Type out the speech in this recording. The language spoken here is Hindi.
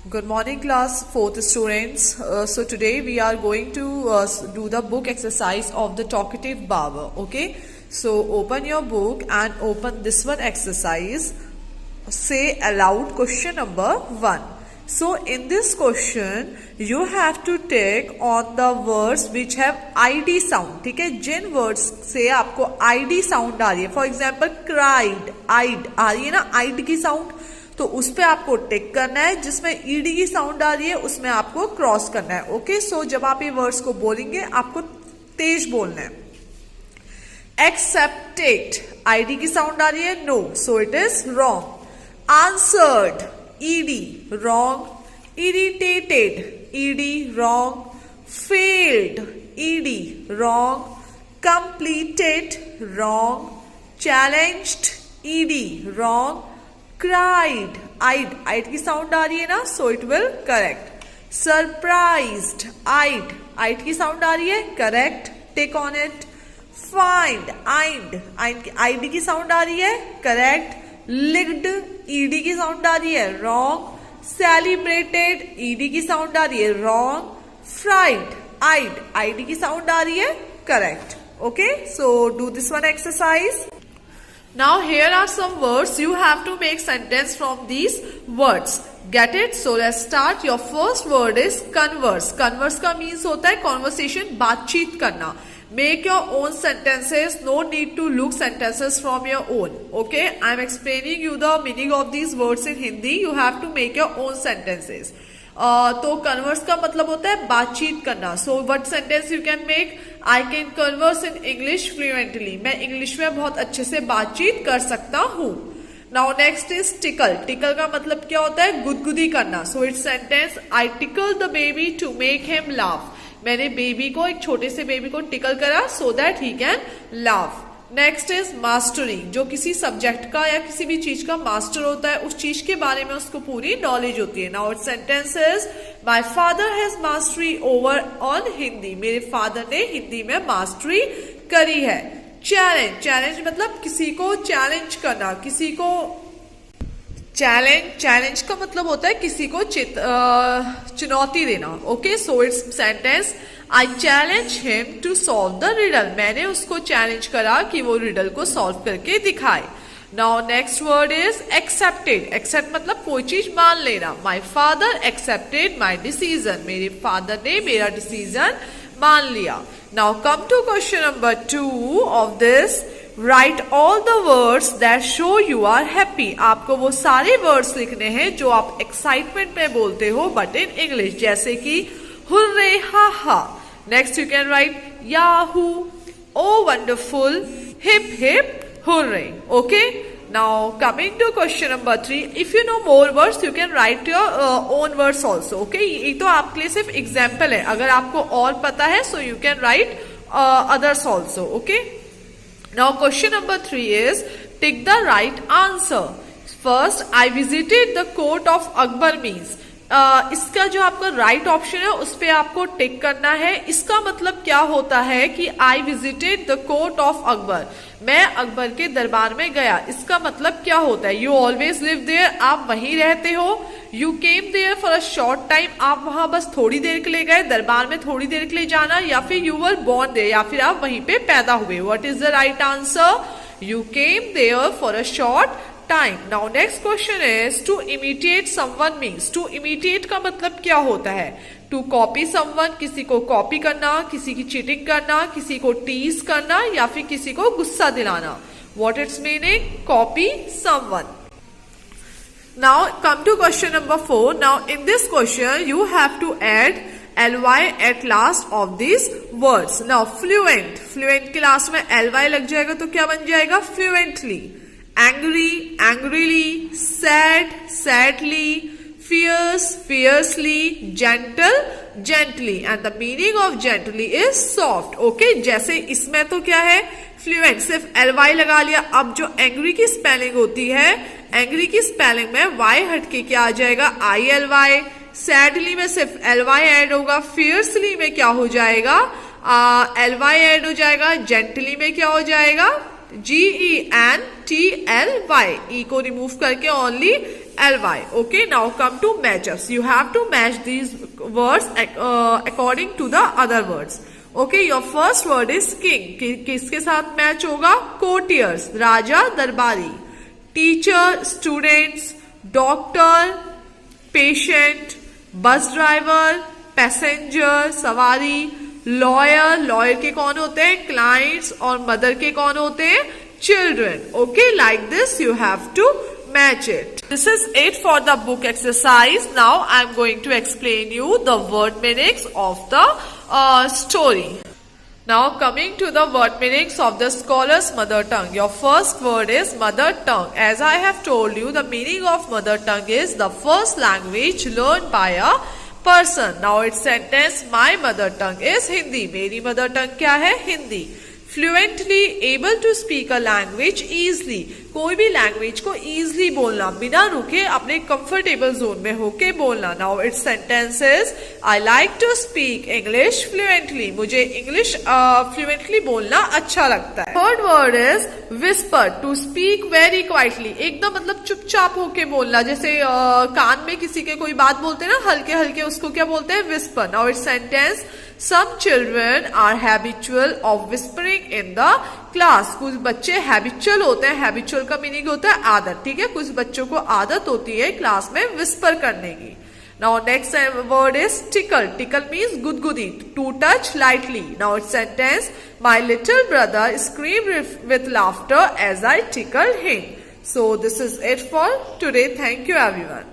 Good morning, class 4th students. So today we are going to do the book exercise of the talkative barber. Okay. So open your book and open this one exercise. Say aloud question number 1. So in this question you have to take on the words which have id sound. ठीक है, जिन words से आपको id sound आ रही है, for example cried, id आ रही है ना id की sound, तो उस पे आपको टिक करना है. जिसमें ईडी की साउंड आ रही है उसमें आपको क्रॉस करना है. ओके, सो जब आप ये वर्ड्स को बोलेंगे आपको तेज बोलना है. एक्सेप्टेड, आईडी की साउंड आ रही है, no, so it is wrong. Answered, ed, wrong. Irritated, ed, wrong. Failed, ed, wrong. Completed, wrong. Challenged, ed, wrong. cried, id की साउंड आ रही है ना, so it will correct. Surprised, id की साउंड आ रही है, correct, tick on it. Fined, id की साउंड आ रही है, करेक्ट. लिग्ड, ईडी की साउंड आ रही है, रॉन्ग. सेलिब्रेटेड, ईडी की साउंड आ रही है, रॉन्ग. फ्राइड, आईडी की साउंड आ रही है, correct. Okay, so do this one exercise. Now here are some words. You have to make sentence from these words. Get it? So let's start. Your first word is converse. Converse का means होता है conversation, बातचीत करना. Make your own sentences. No need to look sentences from your own. Okay? I am explaining you the meaning of these words in Hindi. You have to make your own sentences. तो कन्वर्स का मतलब होता है बातचीत करना. So what sentence you can make? I can converse in English fluently. मैं इंग्लिश में बहुत अच्छे से बातचीत कर सकता हूँ. Now next is tickle. Tickle का मतलब क्या होता है? गुदगुदी करना. So it's sentence, I tickle the baby to make him laugh. मैंने बेबी को, एक छोटे से बेबी को टिकल करा so that he can laugh. Next is mastery. जो किसी सब्जेक्ट का या किसी भी चीज का मास्टर होता है, उस चीज के बारे में उसको पूरी नॉलेज होती है. Now it sentence is, my father has mastery over on Hindi. मेरे फादर ने हिंदी में मास्टरी करी है. चैलेंज मतलब किसी को चैलेंज करना, किसी को चैलेंज का मतलब होता है किसी को चुनौती देना. Okay, so it's sentence, I challenge him to solve the riddle. मैंने उसको चैलेंज करा कि वो रिडल को सॉल्व करके दिखाए. Now next word is accepted. Accept मतलब कोई चीज मान लेना. My father accepted my decision. मेरे फादर ने मेरा डिसीजन मान लिया. Now come to question number 2 of this. Write all the words that show you are happy. आपको वो सारे वर्ड्स लिखने हैं जो आप एक्साइटमेंट में बोलते हो बट इन इंग्लिश. जैसे कि हुर्रे, हा हा. Next you can write Yahoo, oh wonderful, hip hip, hooray. Okay. Now coming to question number 3. If you know more words, you can write your own words also. Okay. ये तो आपके लिए सिर्फ एग्जाम्पल है. अगर आपको और पता है so you can write others also. Okay. Now question number 3 is, tick the right answer. First, I visited the court of Akbar means. इसका जो आपका राइट ऑप्शन है उस पे आपको टिक करना है. इसका मतलब क्या होता है कि I visited the court of Akbar. मैं अकबर के दरबार में गया. इसका मतलब क्या होता है? You always live there. आप वहीं रहते हो. You came there for a short time. आप वहां बस थोड़ी देर के लिए गए. दरबार में थोड़ी देर के लिए जाना. या फिर यू वर बोर्न देयर, या फिर आप वहीं पे पैदा हुए. What is the right answer? You came there for a short time. Now next question is, to imitate someone means. To imitate का मतलब क्या होता है? टू कॉपी समवन, किसी को कॉपी करना, किसी की चीटिंग करना, किसी को टीज करना, या फिर किसी को गुस्सा दिलाना. What it's meaning? Copy someone. Now come to question number 4. Now in this question you have to add ly at last of these words. Now fluent के लास्ट में ly लग जाएगा तो क्या बन जाएगा? fluently. Angry, angrily. Sad, sadly. Fierce, fiercely. Gentle, gently. And the meaning of gently is soft. Okay, जैसे इसमें तो क्या है? fluent, सिर्फ ly लगा लिया. अब जो angry की स्पेलिंग होती है, angry की स्पेलिंग में y हटके क्या आ जाएगा? ILY. सैडली में सिर्फ ly ऐड होगा. फियर्सली में क्या हो जाएगा? ly ऐड हो जाएगा. जेंटली में क्या हो जाएगा? GENTLY, E को रिमूव करके only LY. Okay, now come to matchups. You have to match these words according to the other words. Okay, your first word is king. किसके साथ मैच होगा? courtiers, राजा दरबारी. teacher, students, doctor, patient, bus driver, passenger, सवारी. लॉयर के कौन होते हैं? क्लाइंट्स. और मदर के कौन होते हैं? Children. Okay, like this you have to match it. This is it for the book exercise. Now I am going to explain you the word meanings of the story. Now coming to the word meanings of the scholar's mother tongue. Your first word is mother tongue. As I have told you, the meaning of mother tongue is the first language learned by a person. Now its sentence, my mother tongue is Hindi. मेरी mother tongue क्या है? Hindi. Fluently, able to speak a language easily. कोई भी लैंग्वेज को easily बोलना, बिना रुके अपने कंफर्टेबल जोन में होके बोलना. Now its sentence is, I like to speak English fluently. मुझे इंग्लिश fluently बोलना अच्छा लगता है. Third word is whisper, to speak very quietly. एकदम मतलब चुपचाप होके बोलना. जैसे कान में किसी के कोई बात बोलते हैं ना हल्के हल्के, उसको क्या बोलते हैं? whisper. Now its sentence, some children are habitual of whispering in the class. कुछ बच्चे हैबिचुअल होते हैं. हैबिचुअल का मीनिंग होता है आदत. ठीक है, कुछ बच्चों को आदत होती है क्लास में विस्पर करने की. Now next word is tickle. Tickle means gudgudi, to touch lightly. Now its sentence, my little brother screamed with laughter as I tickled him. So this is it for today. Thank you everyone.